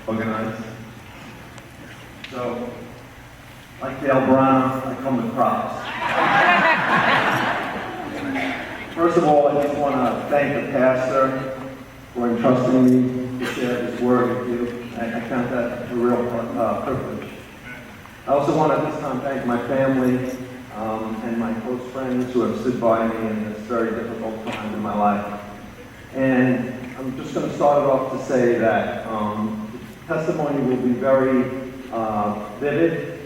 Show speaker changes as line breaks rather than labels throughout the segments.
organized. So, like Dale Brown, I come with props. First of all, I just want to thank the pastor for entrusting me to share this word with you. I count that a real privilege. I also want to at this time thank my family and my close friends who have stood by me in this very difficult time in my life. And I'm just going to start it off to say that the testimony will be very vivid,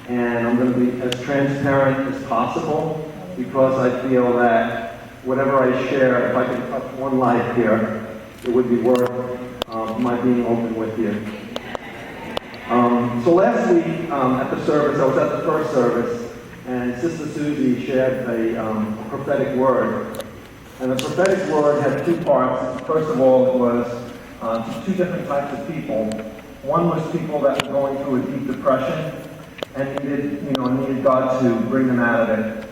and I'm going to be as transparent as possible because I feel that whatever I share, if I can touch one life here, it would be worth my being open with you. So last week at the service, I was at the first service, and Sister Susie shared a prophetic word. And the prophetic word had two parts. First of all, it was two different types of people. One was people that were going through a deep depression and needed God to bring them out of it.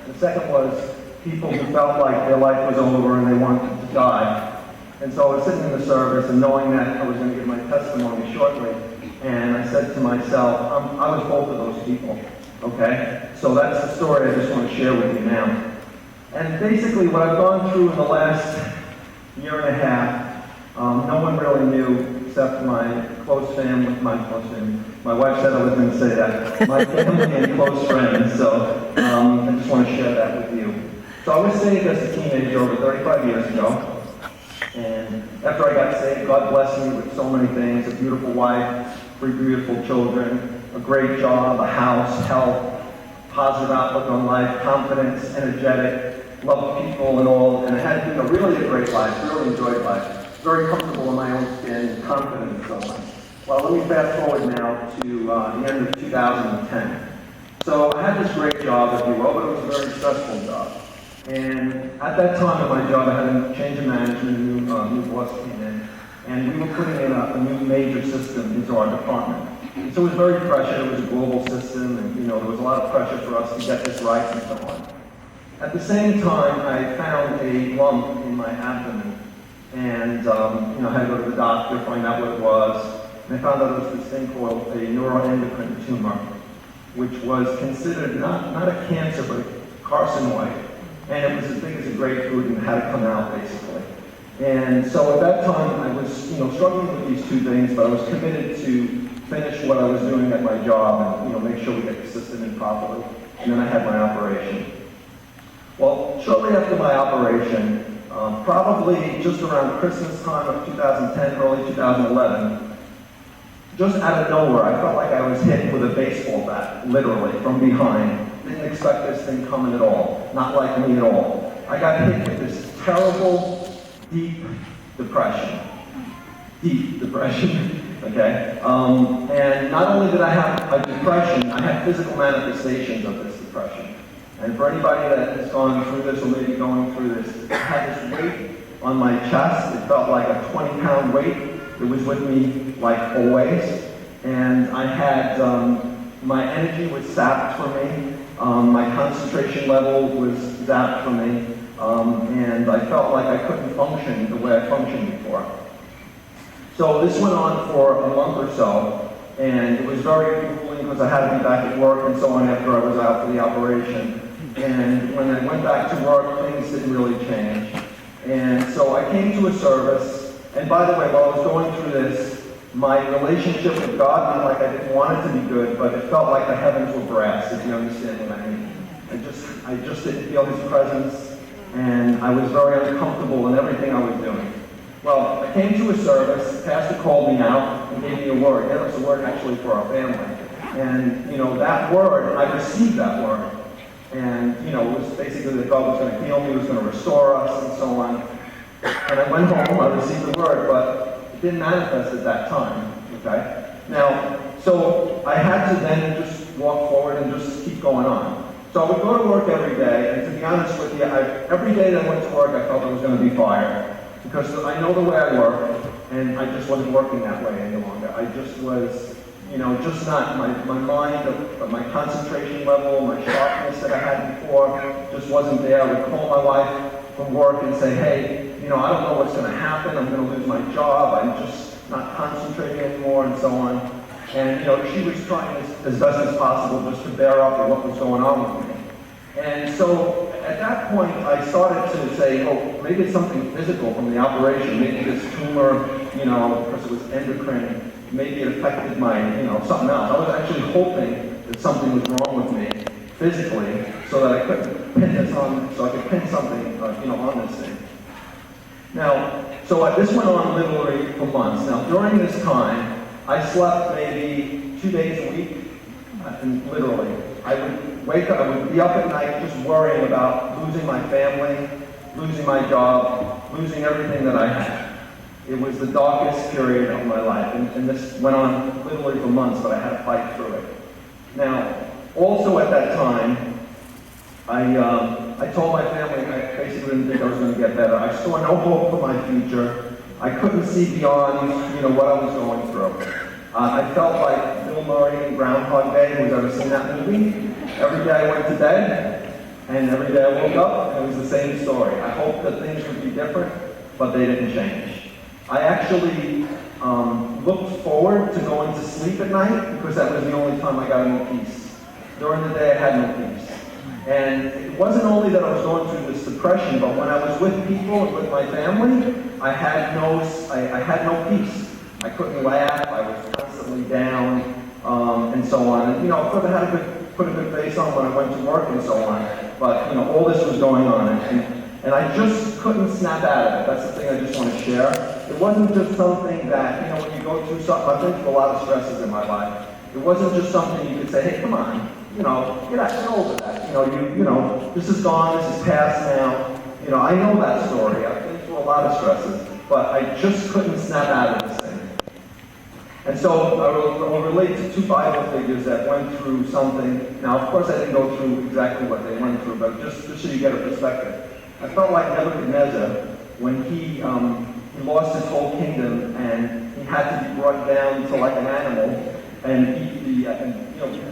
The second was people who felt like their life was over and they wanted to die. And so I was sitting in the service and knowing that I was going to give my testimony shortly, and I said to myself, I was both of those people, okay? So that's the story I just want to share with you now. And basically what I've gone through in the last year and a half, no one really knew except my close family, my wife said I was going to say that, my family and close friends, so I just want to share that with you. So I was saved as a teenager over 35 years ago. And after I got saved, God blessed me with so many things: a beautiful wife, 3 beautiful children, a great job, a house, health, positive outlook on life, confidence, energetic, love people and all. And I had a really great life, really enjoyed life, very comfortable in my own skin, confident and so on. Well, let me fast forward now to the end of 2010. So I had this great job, if you will, but it was a very stressful job. And at that time in my job, I had a change of management, a new boss came in, and we were putting in a new major system into our department. And so it was very pressured, it was a global system, and there was a lot of pressure for us to get this right and so on. At the same time, I found a lump in my abdomen, and I had to go to the doctor, find out what it was, and I found out it was this thing called a neuroendocrine tumor, which was considered not a cancer, but a carcinoid. And it was as big as a grapefruit and had to come out, basically. And so at that time, I was, struggling with these two things, but I was committed to finish what I was doing at my job and, make sure we get the system in properly. And then I had my operation. Well, shortly after my operation, probably just around Christmas time of 2010, early 2011, just out of nowhere, I felt like I was hit with a baseball bat, literally, from behind. Didn't expect this thing coming at all, not like me at all. I got hit with this terrible, deep depression. Deep depression, okay? And not only did I have a depression, I had physical manifestations of this depression. And for anybody that has gone through this or maybe going through this, I had this weight on my chest. It felt like a 20-pound weight. It was with me like always. And I had, my energy was sapped from me. My concentration level was zapped from me, and I felt like I couldn't function the way I functioned before. So this went on for a month or so, and it was very grueling because I had to be back at work and so on after I was out for the operation. And when I went back to work, things didn't really change. And so I came to a service, and by the way, while I was going through this, my relationship with God, not like I didn't want it to be good, but it felt like the heavens were brass, if you understand what I mean. I just didn't feel His presence, and I was very uncomfortable in everything I was doing. Well, I came to a service, the pastor called me out and gave me a word. It was a word actually for our family. And, that word, I received that word. And, it was basically that God was going to heal me, He was going to restore us, and so on. And I went home, I received the word, but it didn't manifest at that time, okay? Now, so I had to then just walk forward and just keep going on. So I would go to work every day, and to be honest with you, every day that I went to work, I felt I was going to be fired. Because I know the way I work, and I just wasn't working that way any longer. I just was, just not, my mind, my concentration level, my sharpness that I had before just wasn't there. I would call my wife from work and say, hey, I don't know what's going to happen. I'm going to lose my job. not concentrating anymore, and so on. And she was trying as best as possible just to bear up with what was going on with me. And so at that point, I started to say, oh, maybe it's something physical from the operation. Maybe this tumor, because it was endocrine, maybe it affected my, something else. I was actually hoping that something was wrong with me physically, so that I could pin this on, so I could pin something, on this thing. Now, so this went on literally for months. Now, during this time, I slept maybe 2 days a week, and literally. I would wake up, I would be up at night just worrying about losing my family, losing my job, losing everything that I had. It was the darkest period of my life, and this went on literally for months, but I had to fight through it. Now, also at that time, I told my family I basically didn't think I was going to get better. I saw no hope for my future. I couldn't see beyond, what I was going through. I felt like Bill Murray in Groundhog Day. Who's ever seen that movie? Every day I went to bed, and every day I woke up, and it was the same story. I hoped that things would be different, but they didn't change. I actually looked forward to going to sleep at night because that was the only time I got any peace. During the day, I had no peace. And it wasn't only that I was going through this depression, but when I was with people and with my family, I had no peace. I couldn't laugh. I was constantly down, and so on. And of course, I had to put a good face on when I went to work and so on. But all this was going on, and I just couldn't snap out of it. That's the thing I just want to share. It wasn't just something that when you go through something. I've been through a lot of stresses in my life. It wasn't just something you could say, hey, come on, get over that. This is gone. This is past now. I know that story. I've been through a lot of stresses, but I just couldn't snap out of this thing. And so I'll relate to two Bible figures that went through something. Now, of course, I didn't go through exactly what they went through, but just so you get a perspective. I felt like Nebuchadnezzar when he lost his whole kingdom and he had to be brought down to like an animal and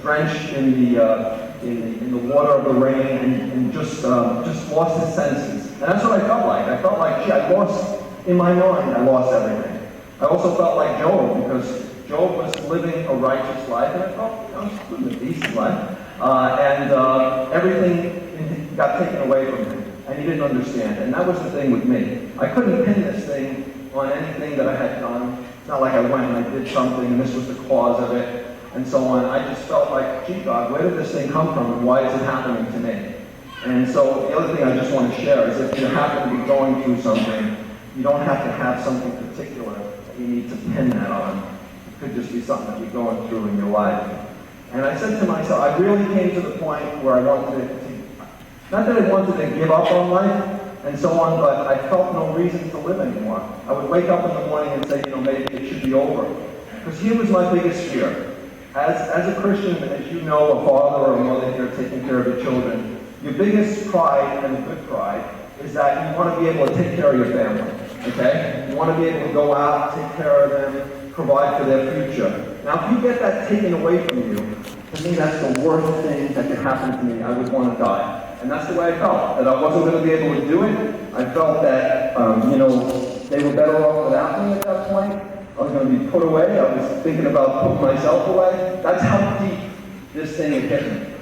drenched in the water of the rain and just lost his senses. And that's what I felt like. I felt like, I lost, in my mind, I lost everything. I also felt like Job, because Job was living a righteous life, and I felt I was living a decent life, and everything got taken away from him, and he didn't understand it. And that was the thing with me. I couldn't pin this thing on anything that I had done. It's not like I went and I did something, and this was the cause of it, and so on. I just felt like, gee, God, where did this thing come from, and why is it happening to me? And so the other thing I just want to share is if you happen to be going through something, you don't have to have something particular that you need to pin that on. It could just be something that you're going through in your life. And I said to myself, I really came to the point where I wanted to, not that I wanted to give up on life and so on, but I felt no reason to live anymore. I would wake up in the morning and say, maybe it should be over. Because here was my biggest fear. As a Christian, as you know, a father or a mother here taking care of your children, your biggest pride, and a good pride, is that you want to be able to take care of your family, okay? You want to be able to go out, take care of them, provide for their future. Now, if you get that taken away from you, to me, that's the worst thing that could happen to me. I would want to die. And that's the way I felt, that I wasn't going to be able to do it. I felt that, they were better off without me at that point. I was going to be put away. I was thinking about putting myself away. That's how deep this thing had hit me.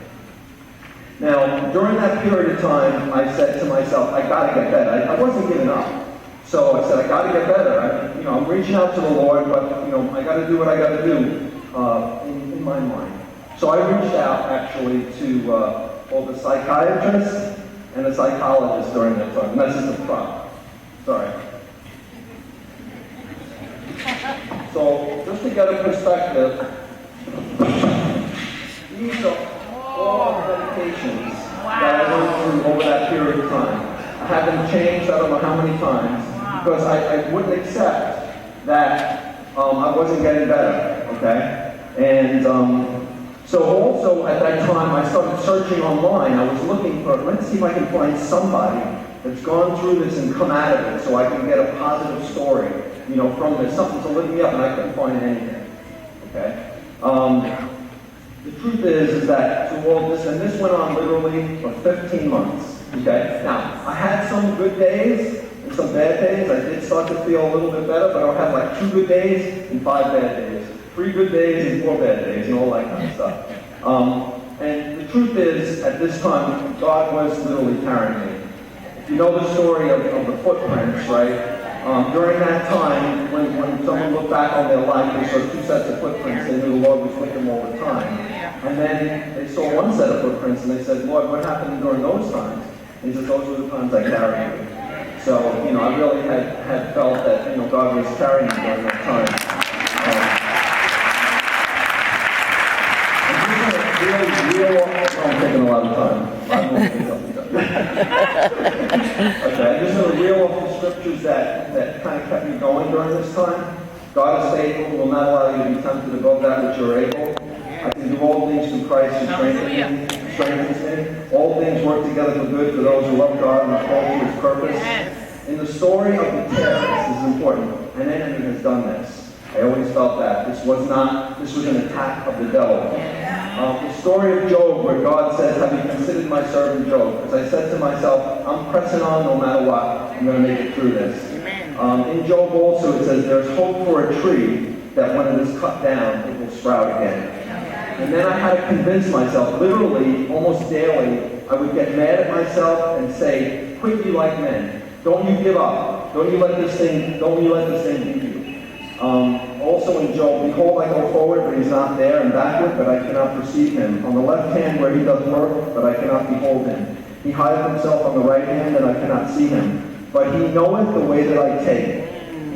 Now, during that period of time, I said to myself, I got to get better. I wasn't giving up. So I said, I got to get better. I'm reaching out to the Lord, but, I got to do what I got to do in my mind. So I reached out, actually, to all the psychiatrists and the psychologists during that time. And this is the prop. Sorry. So, just to get a perspective, these are all the medications that I went through over that period of time. I haven't changed, I don't know how many times, because I wouldn't accept that I wasn't getting better, okay? And so also at that time, I started searching online. I was looking for, let's see if I can find somebody that's gone through this and come out of it so I can get a positive story, from this, something to lift me up, and I couldn't find anything, okay? The truth is that through all this, and this went on literally for 15 months, okay? Now, I had some good days, and some bad days. I did start to feel a little bit better, but I'll have like 2 good days and 5 bad days. 3 good days and 4 bad days, and all that kind of stuff. And the truth is, at this time, God was literally carrying me. If you know the story of the footprints, right? During that time, when someone looked back on their life, they saw 2 sets of footprints. They knew the Lord was with them all the time. And then they saw 1 set of footprints, and they said, Lord, what happened during those times? And he said, those were the times I carried you. So, I really had felt that, God was carrying me during that time. I'm taking a lot of time. Okay, I'm just going to reel off the scriptures that kind of kept me going during this time. God is faithful, will not allow you to be tempted above that which you're able. I can do all things through Christ who strengthens me. All things work together for good for those who love God and are called to His purpose. In the story of the terrorists, this is important, an enemy has done this. I always felt that. This was an attack of the devil. The story of Job, where God says, have you considered my servant Job? As I said to myself, I'm pressing on no matter what. I'm going to make it through this. In Job also it says, there's hope for a tree that when it is cut down, it will sprout again. And then I had to convince myself, literally, almost daily, I would get mad at myself and say, quit you like men. Don't you give up. Don't you let this thing beat you. Also in Job, behold, I go forward, but he's not there, and backward, but I cannot perceive him. On the left hand where he doth work, but I cannot behold him. He hideth himself on the right hand, and I cannot see him. But he knoweth the way that I take.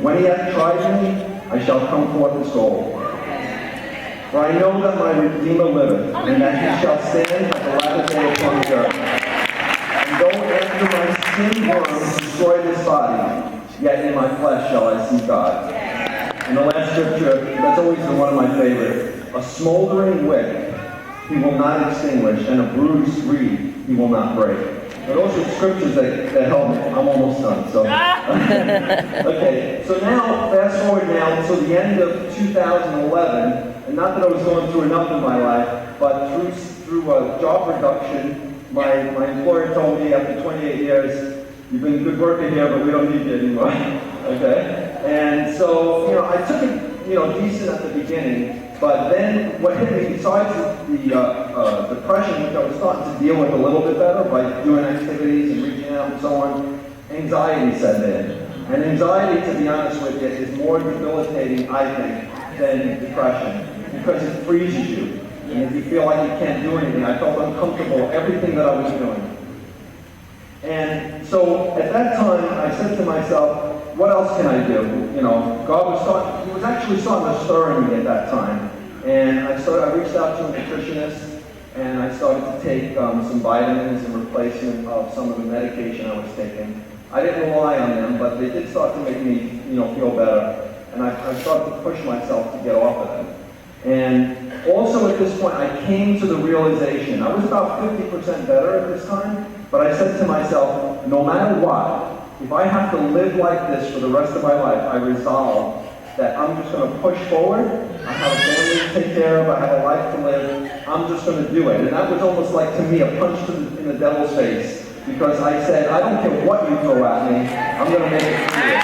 When he hath tried me, I shall come forth as gold. For I know that my Redeemer liveth, and that he shall stand at the latter day upon the earth. And though after my skin worms destroy this body, yet in my flesh shall I see God. And the last scripture, that's always been one of my favorites. A smoldering wick he will not extinguish, and a bruised reed he will not break. But those are scriptures that help me. I'm almost done. So, okay. So now, fast forward now until the end of 2011, and not that I was going through enough in my life, but through a job reduction, my employer told me after 28 years, you've been a good worker here, but we don't need you anymore. Okay? And so, I took it, decent at the beginning, but then what hit me, besides the depression, which I was starting to deal with a little bit better by doing activities and reaching out and so on, anxiety set in. And anxiety, to be honest with you, is more debilitating, I think, than depression, because it freezes you. And if you feel like you can't do anything, I felt uncomfortable, everything that I was doing. And so at that time, I said to myself, what else can I do? God was actually starting to stir in me at that time. And I reached out to a nutritionist, and I started to take some vitamins in replacement of some of the medication I was taking. I didn't rely on them, but they did start to make me, feel better. And I started to push myself to get off of them. And also at this point, I came to the realization, I was about 50% better at this time, but I said to myself, no matter what, if I have to live like this for the rest of my life, I resolve that I'm just going to push forward. I have a family to take care of. I have a life to live. I'm just going to do it. And that was almost like, to me, a punch in the devil's face. Because I said, I don't care what you throw at me. I'm going to make it through.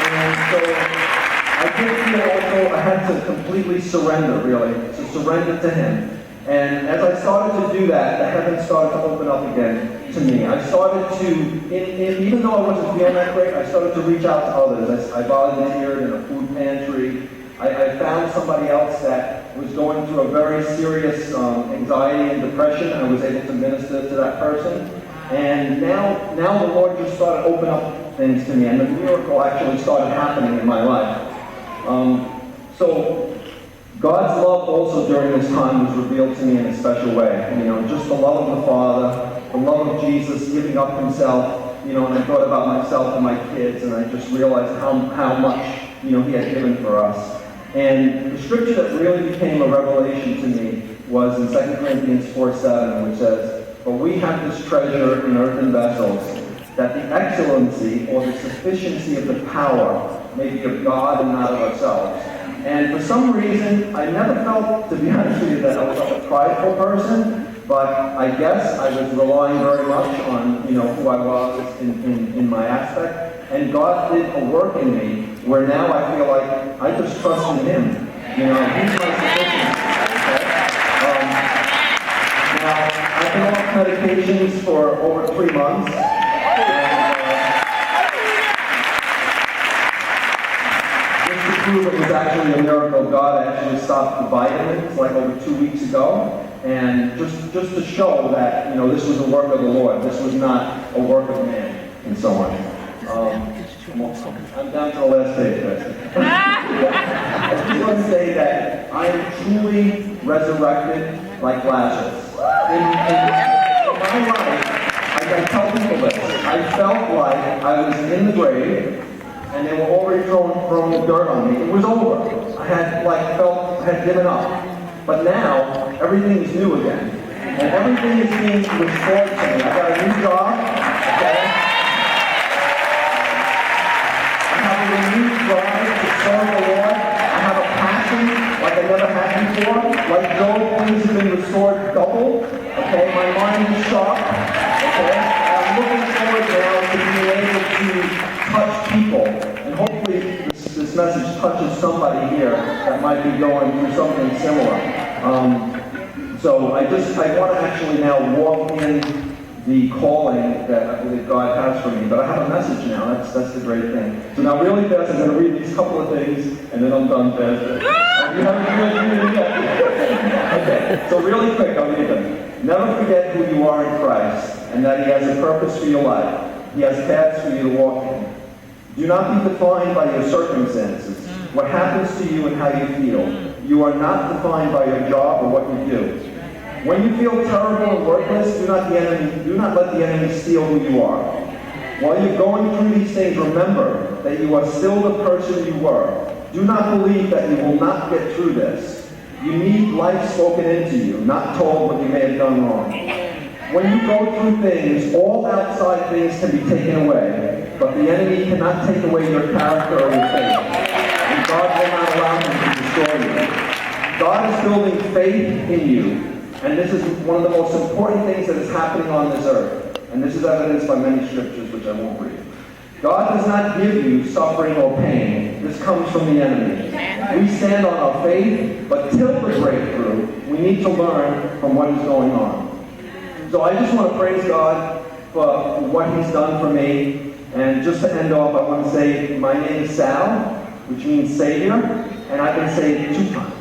And so I did feel also I had to completely surrender, really. To surrender to Him. And as I started to do that, the heavens started to open up again to me. I started to, even though I wasn't feeling that great, I started to reach out to others. I volunteered in a food pantry. I found somebody else that was going through a very serious anxiety and depression, and I was able to minister to that person. And now the Lord just started opening up things to me, and the miracle actually started happening in my life. So God's love also during this time was revealed to me in a special way. Just the love of the Father, the love of Jesus giving up Himself, and I thought about myself and my kids, and I just realized how much, He had given for us. And the scripture that really became a revelation to me was in 2 Corinthians 4:7, which says, "But we have this treasure in earthen vessels, that the excellency or the sufficiency of the power may be of God and not of ourselves." And for some reason, I never felt, to be honest with you, that I was a prideful person, But I guess I was relying very much on, who I was in my aspect. And God did a work in me where now I feel like I just trust in Him. He's my sufficiency. Okay? Now, I've been off medications for over 3 months. It was actually a miracle. God actually stopped the vitamins like over 2 weeks ago, and just to show that this was a work of the Lord. This was not a work of man, and so on. I'm down to the last page, guys. I just want to say that I am truly resurrected like Lazarus. In my life, I tell people this. I felt like I was in the grave. And they were already throwing the dirt on me. It was over. I had given up. But now, everything is new again. And everything is being restored to me. I got a new job, okay? I have a renewed drive to serve the Lord. I have a passion like I never had before. Like Job, things have been restored double. Okay, my mind is sharp. Okay, and I'm looking forward now to being able to touch people, and hopefully this message touches somebody here that might be going through something similar. So I want to actually now walk in the calling that God has for me. But I have a message now. That's the great thing. So now, really fast, I'm going to read these couple of things, and then I'm done fast. You haven't read it yet. Okay. So really quick, I'll read them. Never forget who you are in Christ, and that He has a purpose for your life. He has paths for you to walk in. Do not be defined by your circumstances, what happens to you and how you feel. You are not defined by your job or what you do. When you feel terrible and worthless, do not let the enemy steal who you are. While you're going through these things, remember that you are still the person you were. Do not believe that you will not get through this. You need life spoken into you, not told what you may have done wrong. When you go through things, all outside things can be taken away, but the enemy cannot take away your character or your faith. And God will not allow him to destroy you. God is building faith in you, and this is one of the most important things that is happening on this earth. And this is evidenced by many scriptures, which I won't read. God does not give you suffering or pain. This comes from the enemy. We stand on our faith, but till the breakthrough, we need to learn from what is going on. So I just want to praise God for what He's done for me. And just to end off, I want to say my name is Sal, which means Savior, and I've been saved 2 times.